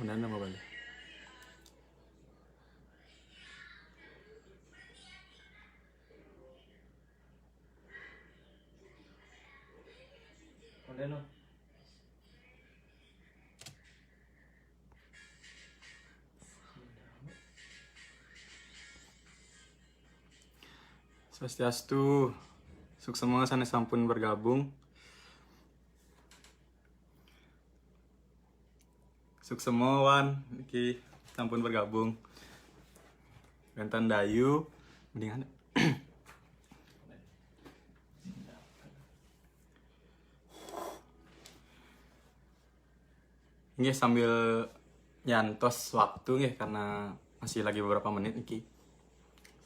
Udah nama balik. Udah no. Swastiastu, suksema sanes sampun bergabung. Suksema wan, iki sampun bergabung. Gantan Dayu, mendingan. Ini sambil nyantos waktu ya karena masih lagi beberapa menit iki.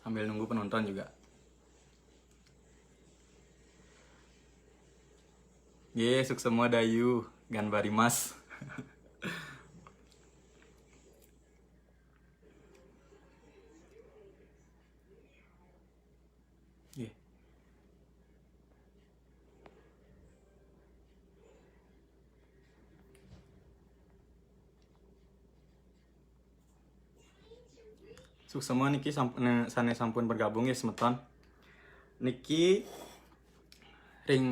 Sambil nunggu penonton juga. Suksema Dayu, Ganbari Mas. Suksema niki sanes sampun bergabung ya semeton. Niki ring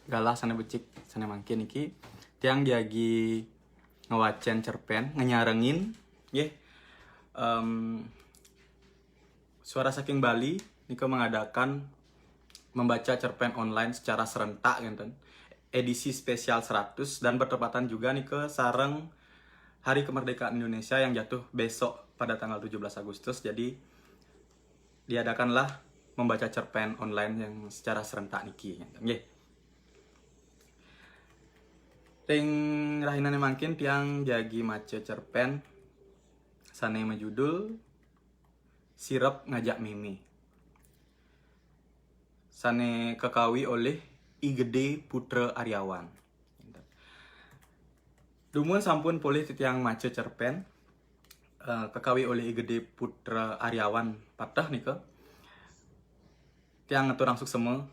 galah sana becik sana mangkin niki tiang diagi ngewacen cerpen ngenyarengin nggih. Suara Saking Bali niko mengadakan membaca cerpen online secara serentak gitu. Edisi spesial 100 dan bertepatan juga nih ke sareng Hari Kemerdekaan Indonesia yang jatuh besok pada tanggal 17 Agustus. Jadi diadakanlah membaca cerpen online yang secara serentak niki. Nggih. Ting rahinane mangkin tiang jagi mace cerpen sane majudul Sirep Ngajak Meme. Sane kekawi oleh I Gede Putra Aryawan. Dumun sampun polih titiang mace cerpen kekawi oleh I Gede Putra Aryawan patah nih ke tiang ngaturang suksema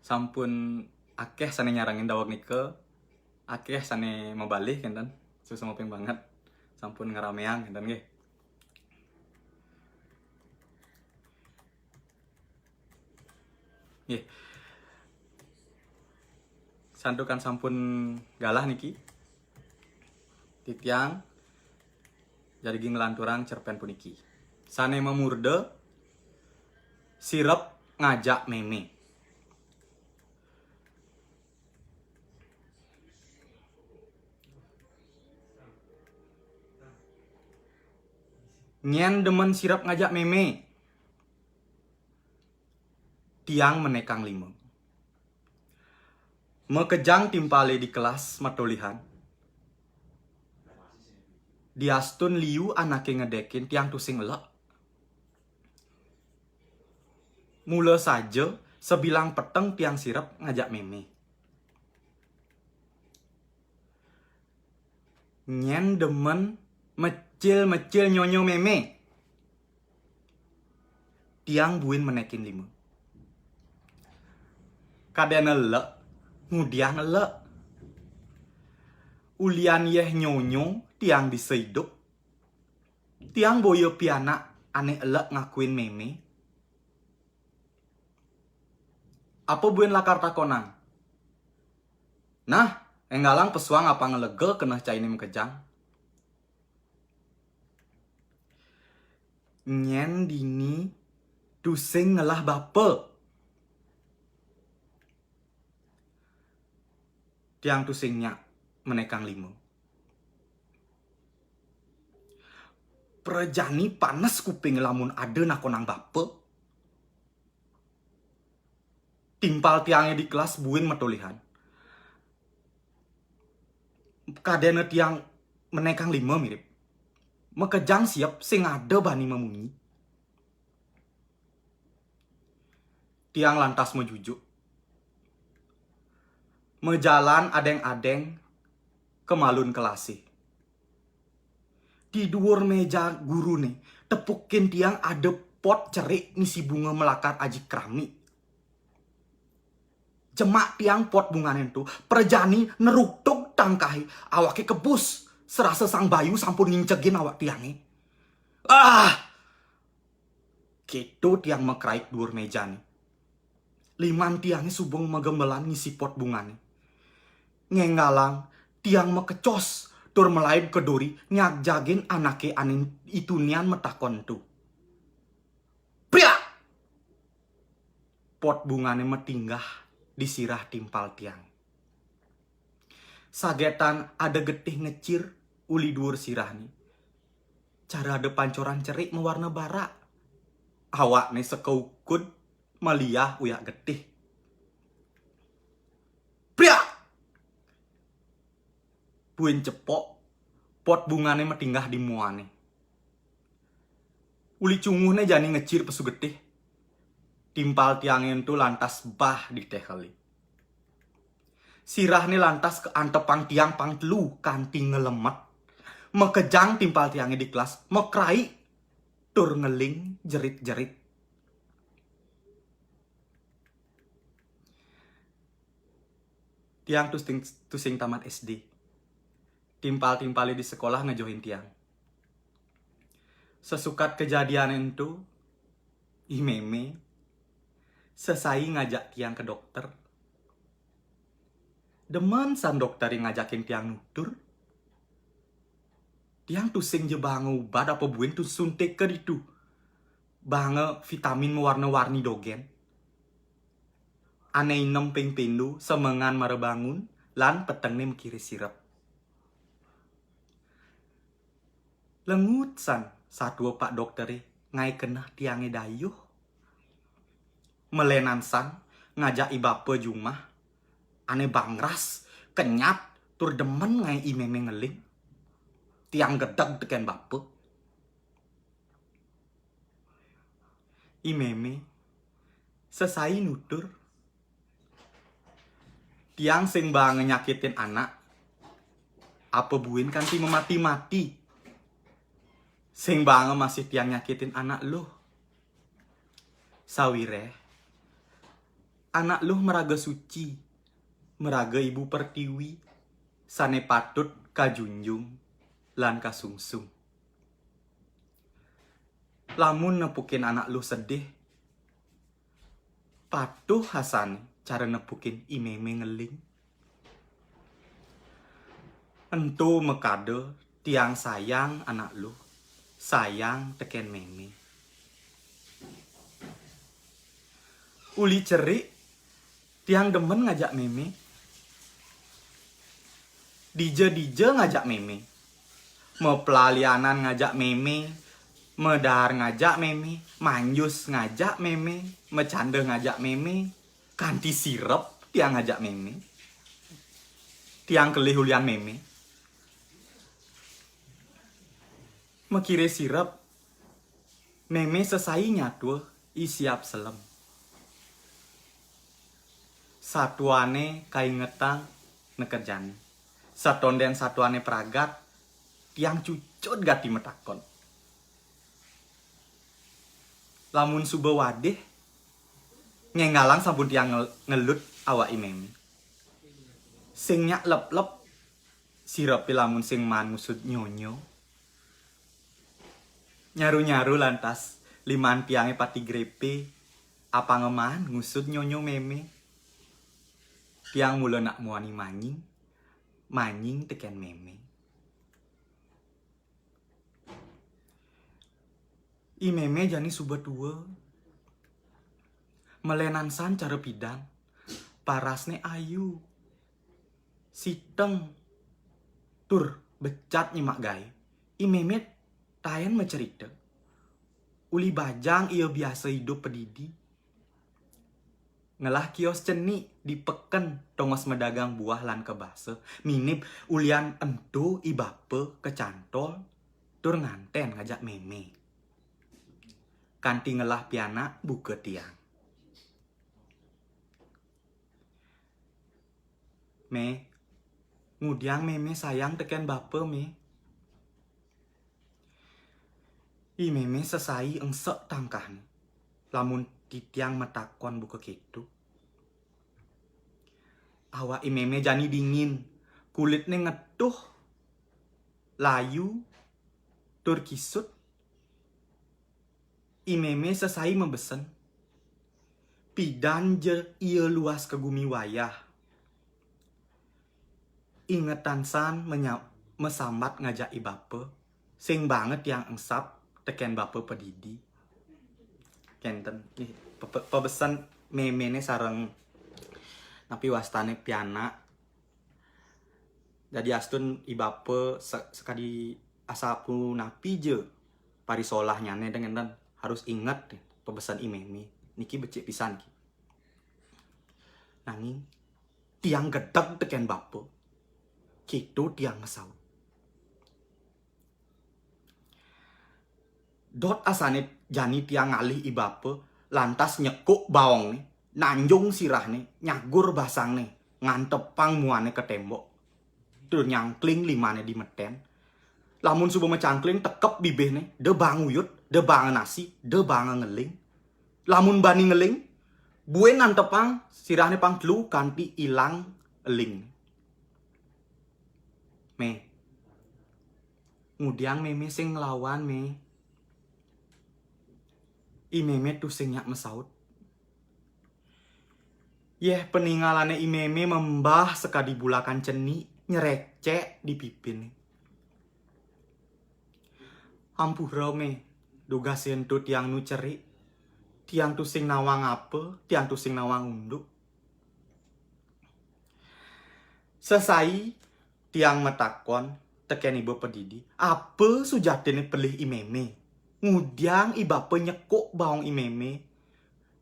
sampun akeh sane nyarangin dawag nih ke akeh sane mebalik enten suksema ping banget sampun ngarameang enten nggih. Nggih. Sandukan sampun galah niki titiang jadi ngelanturang cerpen puniki. Sane memurde Sirep Ngajak Meme. Nyen demen sirep ngajak meme. Tiang menekang 5. Mekejang timpale di kelas matolihan. Diastun liu anake ngedekin tiang tusing elek. Mula saja sebilang peteng tiang sirep ngajak meme. Nyen demen mecil nyonyo meme. Tiang buin menekin 5. Kaden elek, ngudiang elek. Ulian yeh nyonyo tiang bisa hidup. Tiang boyo pianak ane elek ngakuin meme. Apa buin lakar takonang? Nah, enggalang pesuang apa ngelege kena cai ini mekejang. Nyen dini tusing ngelah bape. Tiang tusingnya menekang 5. Perjani panas kuping lamun ada nakonang bape. Timpal tiangnya di kelas buin metolihan. Kadene tiang menekang 5 mirip. Mekejang siap sing ada bani memunyi. Tiang lantas mejujuk. Mejalan adeng-adeng kemalun kelasi. Di dhuwur meja guru nih, tepukin tiang ada pot cerik ngisi bunga melakar aji kerami. Jemak tiang pot bunganen tuh, perjani neruktuk tangkai awake kebus serasa sang bayu sampun ngincegin awak tiangnya. Ah! Gitu tiang mekraik dhuwur meja nih. Liman tiangnya subeng megembelan ngisi pot bungane. Ngenggalang tiang mekecos tur melaib ke duri nyak jagin anake anin itu nian metakon tu. Pria! Pot bungane metinggah disirah timpal tiang. Sagetan ada getih ngecir uli dhuwur sirah nih. Cara ada pancoran cerik mewarna bara. Awak nih sekeukut meliah uyak getih. Pria! Buin cepok pot bungane metinggah di muane. Uli cunguhnya jani ngecir pesu getih. Timpal tiangin tu lantas bah di teheli. Sirah ni lantas ke antepang tiang pang telu kanti ngelemet. Mekejang timpal tiangnya di kelas. Mekrai tur ngeling jerit-jerit. Tiang tusing tamat SD. Timpal-timpali di sekolah ngejohin tiang. Sesukat kejadian itu, imeme sesai ngajak tiang ke dokter. Demen san dokter yang ngajakin tiang nutur. Tiang tusing je bange ubat apa buin tu suntik ke ditu. Bange vitamin mewarna-warni dogen. Ane inem ping pindu semengan marebangun lan petengnya mekiri sirap. Lengut san satu pak dokteri ngai kena tiangnya dayuh. Melenan san ngajak ibapa jumah. Ane bangras kenyat tur demen ngai imeme ngeling. Tiang gedeg teken bapa. Imeme sesai nutur. Tiang sing bange nyakitin anak. Apa buin kanti memati-mati. Sing bange masih tiang nyakitin anak lu. Sawire. Anak lu meraga suci. Meraga ibu pertiwi. Sane patut kajunjung. Lan kasungsung. Lamun nepukin anak lu sedih. Patuh Hasan cara nepukin imeme ngeling. Entu mekade tiang sayang anak lu. Sayang teken meme. Uli cerik tiang demen ngajak meme. Dije-dije ngajak meme. Mepelalianan ngajak meme. Medar ngajak meme. Manjus ngajak meme. Mecanda ngajak meme. Kanti sirep tiang ngajak meme. Tiang kelih hulian meme. Mekire sirep. Meme sesai nyatu isiap selem. Satuane kaingetang nekerjane. Satonden satuane peragat. Tiang cucut gati metakon. Lamun suba wadih. Ngenggalang sampun tiang ngelut awak imeme. Sing nyak lep-lep. Sirepi lamun sing man ngusut nyonyo. Nyaru-nyaru lantas. Liman tiangnya pati grepe. Apa ngeman ngusut nyonyo meme. Tiang mula nak muani manying. Manying teken meme. Imeme jani suba tua. Melenan san cara pidang. Parasne ayu. Siteng. Tur becat nyimak gai. Imeme tayan mencerita. Uli bajang ia biasa hidup pedidi. Ngelah kios ceni dipeken tongos medagang buah lan kebasa. Minip ulian entu ibape kecantol. Tur nganten ngajak meme. Kanti ngelah piana buka tiang. Me, ngudiang meme sayang teken bape me. Imeme sesai engsek tangkah nih. Lamun titiang metakon buka gitu. Awak imeme jani dingin. Kulitnya ngetuh. layu, tur kisut. Imeme sesai membesen. Pidan je ia luas ke gumi wayah. Ingetan san mesambat ngajak ibape. Sing banget yang engsap teken bape pedidi. Kenten. Pebesan meme sareng napi wastane piana. Jadi astun ibape sekadi asapu napi je parisolahnya dengan harus ingat pebesan imeme. Niki becik pisan ki. Nanging tiang gedeg teken bape. Kitu tiang ngesaut. Dot asane jani tiang ngalih ibape lantas nyekuk baong nih, nanjung sirah nih, nyagur basang nih, ngantepang muane ke tembok. Terus nyangkling limane di meten. Lamun subuh mencangkling tekep bibih nih, de bang uyut, de bang nasi, de bang ngeling. Lamun bani ngeling, buen nantepang sirahne pang telu kanti ilang eling. Me. Ngudiang meme sing ngelawan me. Imeme tuh sing nyak mesaut. Yeh peninggalane imeme membah sekadi bulakan ceni nyerecek di pipin. Ampura me. Duga sentuh tiang nu ceri. Tiang tuh sing nawang apa, tiang tuh sing nawang unduk. Sesai tiang metakon teken ibu pedidi. Apa sujatine pelih imeme? Ngudiang ibape nyekuk baong imeme.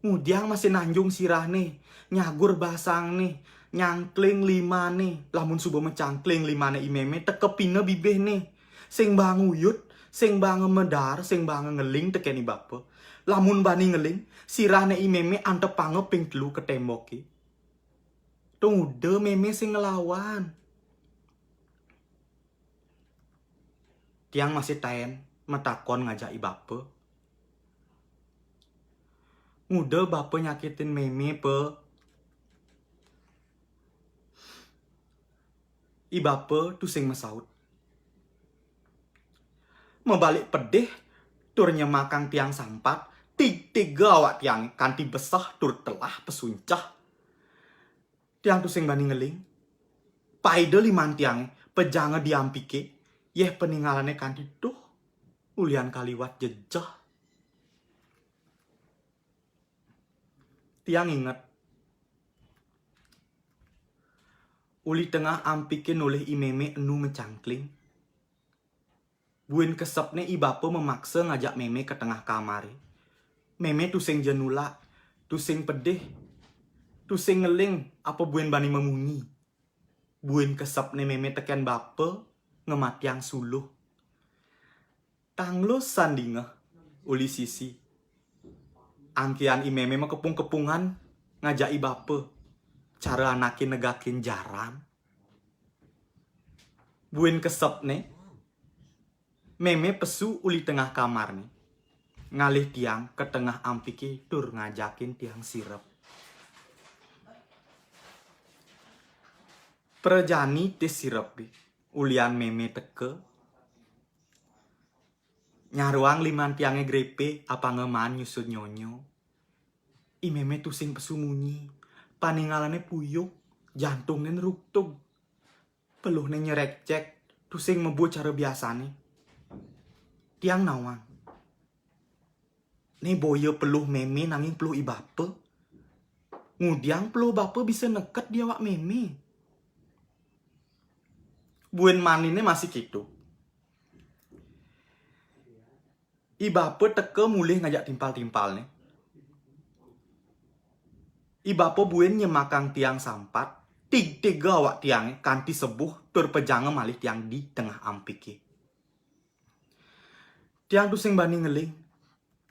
Ngudiang masih nanjung sirah nih. Nyagur basang nih. Nyangkling lima nih. Lamun subuh mencangkling lima nih imeme tekepine bibih nih. Sing bang uyut, sing bang medar, sing bang ngeling teken ibape. Lamun bani ngeling, sirah nih imeme antepange ping telu ke temboki. Tunggu meme sing ngelawan. Tiang masih taen metakon ngajak ibape. Ngude bape nyakitin meme pe. Ibape tuh sing mesaut. Membalik pedih tur nyemakang tiang sampat. Tiga awak tiang kanti besah tur telah pesuncah. Tiang tuh sing bani ngeling. Paide liman tiang pejange diampike. Yeh peninggalannya kanti tuh. Ulian kaliwat jejah. Tiang inget. Uli tengah ampike noleh imeme enu mencangkling. Buin kesepne ibape memaksa ngajak meme ke tengah kamar. Meme tusing jenula, tusing pedih, tusing ngeling apa buin bani memunyi. Buin kesepne meme teken bape ngematiang suluh. Tanglo sandingah uli sisi. Angkian imeme mah kepung-kepungan ngajak ibape. Cara anakin negakin jaran. Buin kesep nih. Meme pesu uli tengah kamar nih. Ngalih tiang ke tengah ampiki tur ngajakin tiang sirep. Perjani tis sirep ulian meme teke. Nyaruang liman tiangnya grepe apa ngeman nyusut nyonyo. Imeme tuh sing pesu munyi. Paningalane puyuk. Jantungnya ngeruktung. Peluhnya nyerecek. Tuh sing mebu cara biasane. Tiang nawang. Nih boyo peluh meme nanging peluh ibape. Ngudiang peluh bape bisa neket dia wak meme. Buin manine masih gitu. Ibape teke mulih ngajak timpal-timpal nih. Ibape buin nyemakang tiang sampat. Tiga awak tiangnya kanti sebuh tur pejange malih tiang di tengah ampiki. Tiang tuh sing bani ngeling.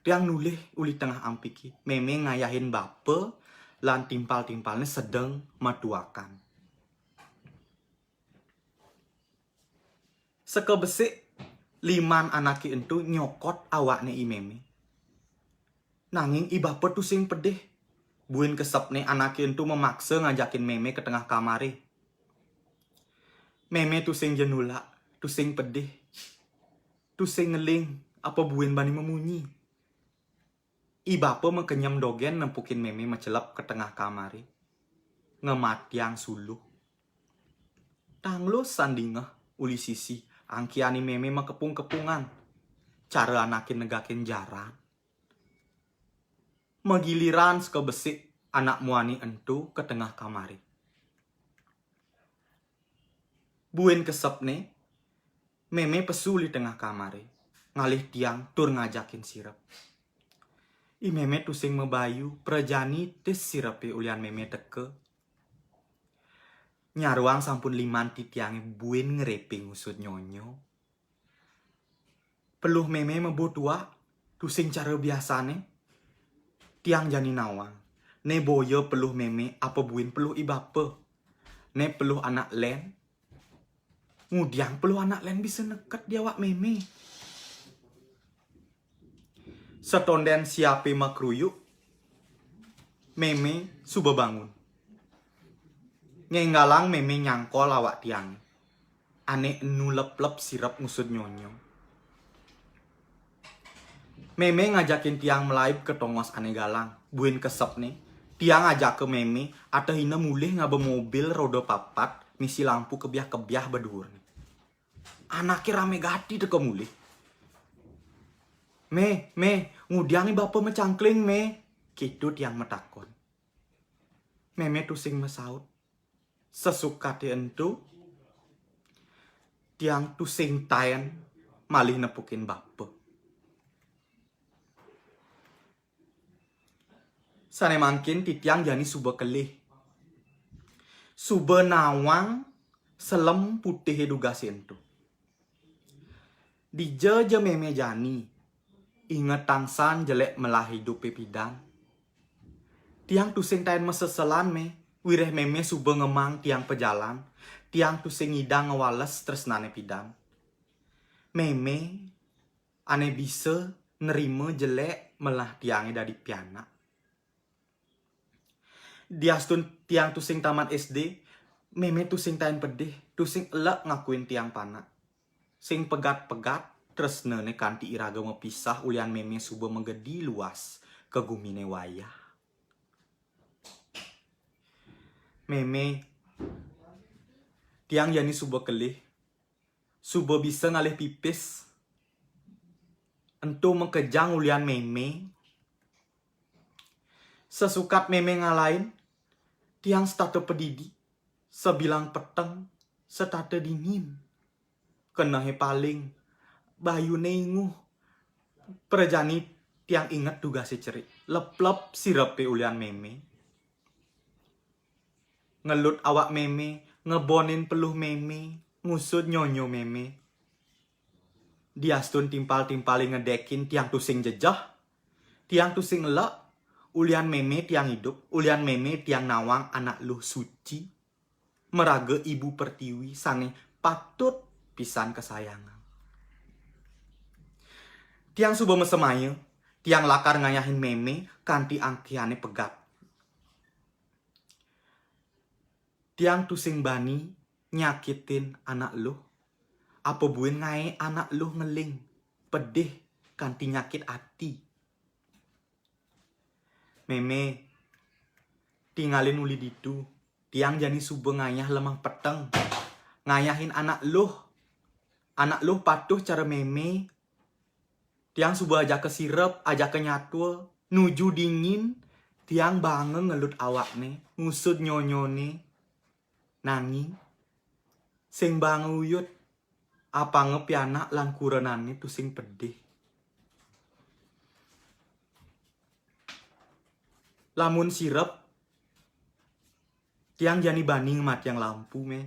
Tiang nulih uli tengah ampiki. Meme ngayahin bape lan timpal-timpalnya sedang maduakan. Sekebesik liman anaki entu nyokot awakne imeme. Nanging ibape tuh sing pedih. Buin kesepne anaki entu memaksa ngajakin meme ke tengah kamare. Meme tuh sing jenula, tuh sing pedih. tusing ngeling apa buin bani memunyi. Ibapa mekenyam dogen nempukin meme mecelap ke tengah kamari. Ngemat yang suluh. Tanglo sandingah uli sisi angkiani meme mekepung-kepungan. Cara anakin negakin jaran. Megiliran sekebesik anak muani entu ke tengah kamari. Buin kesep nih, meme pesu di tengah kamari. Ngalih tiang tur ngajakin sirap. I meme tusing mebayu, prajani tes sirape ulian meme teke. Nyaruang sampun liman titiangi buin ngereping usut nyonyo. Peluh meme mebotua, tusing cara biasane. Tiang jani nawang. Ne boyo peluh meme apa buin peluh ibape. Ne peluh anak len. Ngudiang peluh anak len bisa neket diawak meme. Setonden siape makruyuk. Meme suba bangun. Ngenggalang meme nyangkol awak tiang. Ane enu lep-lep sirap ngusut nyonyo. Meme ngajakin tiang melaib ke tongos ane galang. Buin kesep nih. Tiang ngajak ke meme. Ata hina mulih ngabe mobil roda papat. Misi lampu kebiah-kebiah bedur nih. Anaknya rame gati teke mulih. Me, ngudiang nih bapak mecangkling me. Gitu tiang metakon. Meme tusing mesaut. Sesuka entu. Tiang tusing tayen. Malih nepukin bapak. Sane mangkin titiang jani suba kelih. Suba nawang selem putih edugasi entu. Dijeje meme jani. Inget tangsan jelek melah hidup pipidang. Tiang tusing tayen meseselan me. Wireh meme suba ngemang tiang pejalan. Tiang tusing ngidang ngewales tresnane pidang. Meme ane bisa nerima jelek melah tiangnya dari pianak. Diastun tiang tusing taman SD, meme tusing tayen pedih, tusing elek ngakuin tiang panak. Sing pegat-pegat, tresne ne kanti iraga mepisah ulian meme suba menggedi luas ke gumine wayah. Meme, tiang jani suba kelih, suba bisa ngalih pipis, entu mengkejang ulian meme. Sesukat meme ngalain, tiang state pedidi, sebilang peteng, setate dingin. Kenahe paling, bayu nenguh. Perjani tiang inget tugasnya cerik, lep-lep sirape ulian meme. Ngelut awak meme, ngebonin peluh meme, ngusut nyonyo meme. Diastun timpal-timpali ngedekin tiang tusing jejah, tiang tusing elek, ulian meme tiang hidup, ulian meme tiang nawang anak luh suci. Meraga ibu pertiwi sane patut pisan kesayangan. Tiang suba mesemaya, tiang lakar ngayahin meme kanti angkiane pegat. Tiang tusing bani nyakitin anak luh. Apa buin ngai anak luh ngeling, pedih kanti nyakit hati. Meme, tinggalin uli ditu. Tiang jani suba ngayah lemah peteng. Ngayahin anak luh. Anak luh patuh cara meme. Tiang suba ajak ke sirep, ajak ke nyatua. Nuju dingin. Tiang bange ngelut awak ne. Ngusut nyonyo ne. Nanging. Sing bange uyut. Apa ngepianak lan kurenane tusing pedih. Lamun sirep, tiang jani bani ngemat yang lampu me.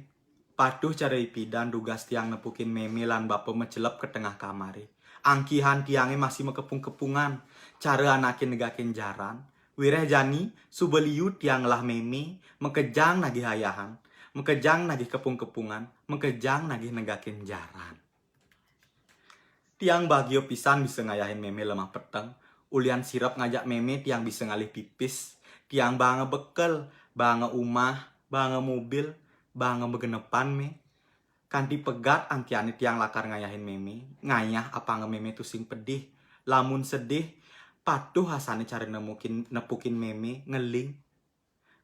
Patuh cara ipidan dugas tiang nepukin meme lan bapak mecelep ke tengah kamari. Angkihan tiangnya masih mekepung-kepungan. Cara anakin negakin jaran. Wireh jani subeliu tiang lah meme. Mekejang nagih hayahan. Mekejang nagih kepung-kepungan. Mekejang nagih negakin jaran. Tiang bagio pisan bisa ngayahin meme lemah peteng. Ulian sirap ngajak meme tiang bisa ngalih pipis. Tiang bange bekel, bange umah, bange mobil, bange begenepan me. kanthi pegat antiane tiang lakar ngayahin meme, ngayah apa nge-meme tu sing pedih, lamun sedih, patuh hasane cara nepukin meme, ngeling,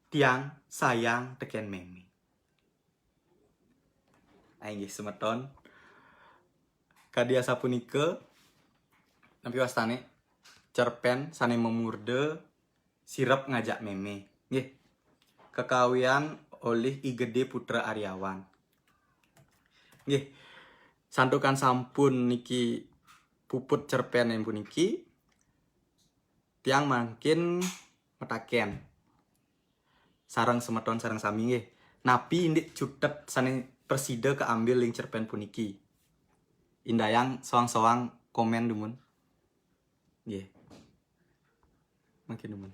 tiang sayang teken meme. Aing semeton, kadia sapunike, nampi wastane, cerpen sane memurde, sirep ngajak meme. Nggih, kekawian oleh I Gede Putra Aryawan. Nggih, santukan sampun niki puput cerpen yang puniki tiang makin metaken sarang semeton sarang sami nggih. Napi indik cutet sane preside keambil ling cerpen puniki. Indayang soang-soang komen dumun. Nggih. Makin dumun.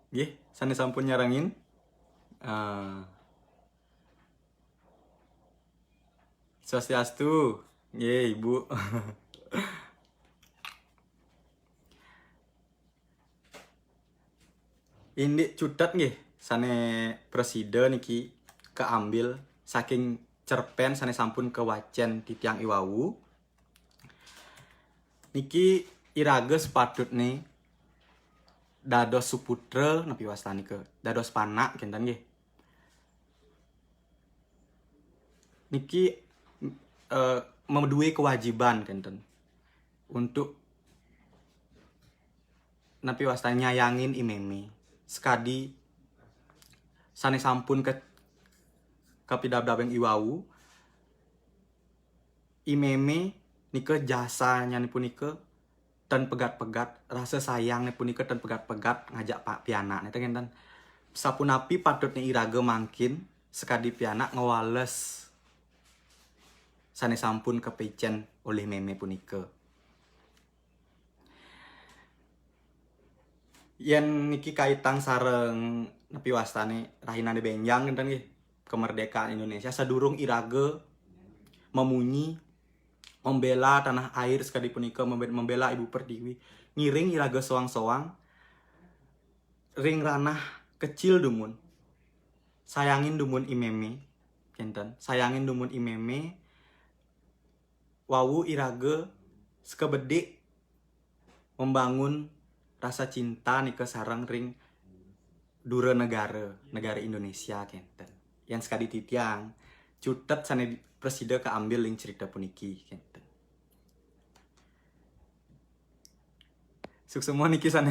Nggih, sane sampun nyarangin. Swastiastu. Nggih, Ibu. Indik cutet nggih, sane preside niki keambil saking cerpen sane sampun kewacen di tiang iwawu. Niki irage sepatut nih dados suputra napi wastani ke dados panak kenten nggih. Niki memduwe kewajiban kenten untuk napi wastani nyayangin imeme sekadi sane sampun ke kapidabdabeng iwawu imeme nike jasanya nipun nike dan pegat-pegat rasa sayang nipun nike dan pegat-pegat ngajak pak pianak nete kenten sapunapi patutnya irage mangkin sekadi pianak ngewales sane sampun kepecen oleh meme punike. Yen niki kaitan sareng nepi wastane rahinane benjang kenten nggih kemerdekaan Indonesia sadurung irage memunyi membela tanah air sekali punika membela Ibu Pertiwi ngiring irage soang-soang ring ranah kecil dumun sayangin dumun imeme kenten sayangin dumun imeme wawu irage sekebedik membangun rasa cinta nika sarang ring dura negara Indonesia kenten yang sekali titiang cutet sane preside keambil ling cerita puniki kenten semua niki sana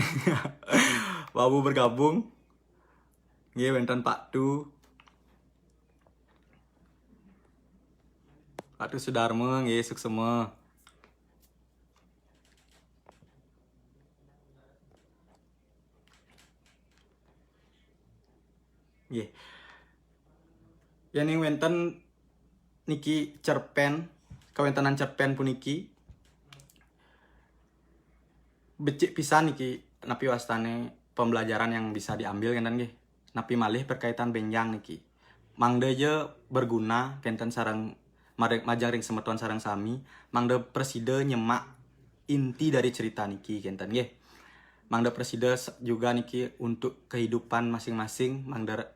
wawu bergabung nggih wonten Pak Tu Sudarmo nggih semua nggih yen wonten niki cerpen kawentanan cerpen puniki becik pisan niki napi wastane pembelajaran yang bisa diambil kenten nggih napi malih berkaitan benjang niki mangde je berguna kenten sarang majang ring semeton sarang sami mangde preside nyemak inti dari cerita niki kenten nggih mangde preside juga niki untuk kehidupan masing-masing mangde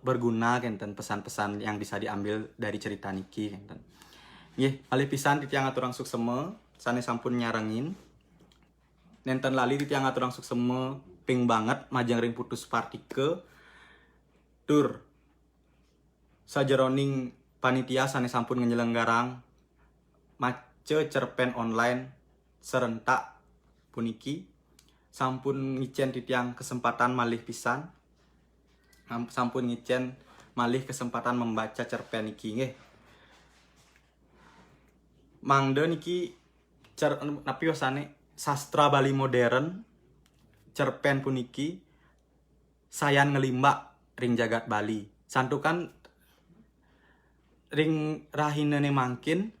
berguna kenten pesan-pesan yang bisa diambil dari cerita niki kenten nggih malih pisan titiang aturang sukseme sane sampun nyarengin nenten lali titiang aturang sukseme ping banget majang ring putus partike tur sajeroning panitia sane sampun nyelengarang mace cerpen online serentak puniki sampun ngicen titiang kesempatan malih pisan sampun ngicen malih kesempatan membaca cerpen niki nggih mangde niki napi wasane sastra Bali modern cerpen puniki sayan ngelimbak ring jagat Bali santukan ring rahinane mangkin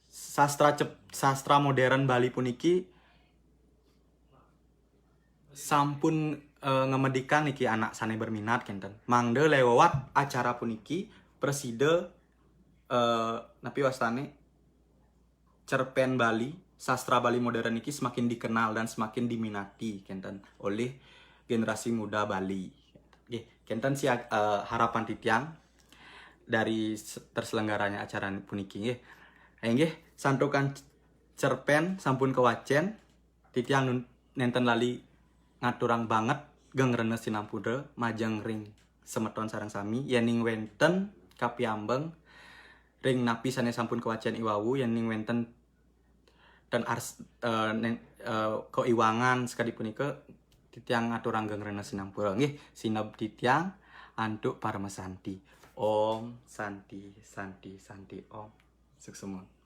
sastra modern Bali puniki sampun ngemedikan niki anak sane berminat kenten mangde lewat acara puniki preside napi wastane cerpen Bali, sastra Bali modern ini semakin dikenal dan semakin diminati kenten oleh generasi muda Bali. Nggih, kenten si harapan titiang dari terselenggaranya acara puniki nggih. Nggih, santukan cerpen sampun kewacen titiang nenten lali ngaturang banget gengrene sinampude majeng ring semeton sareng sami yening wenten kapiambeng ring napi sane sampun kewacen iwawu yening wenten dan keiwangan sekali punika titiang ngaturang gengrene sinampude nggih sineb titiang antuk parmesanti. Om Santi Santi Santi Om. Sukses semua.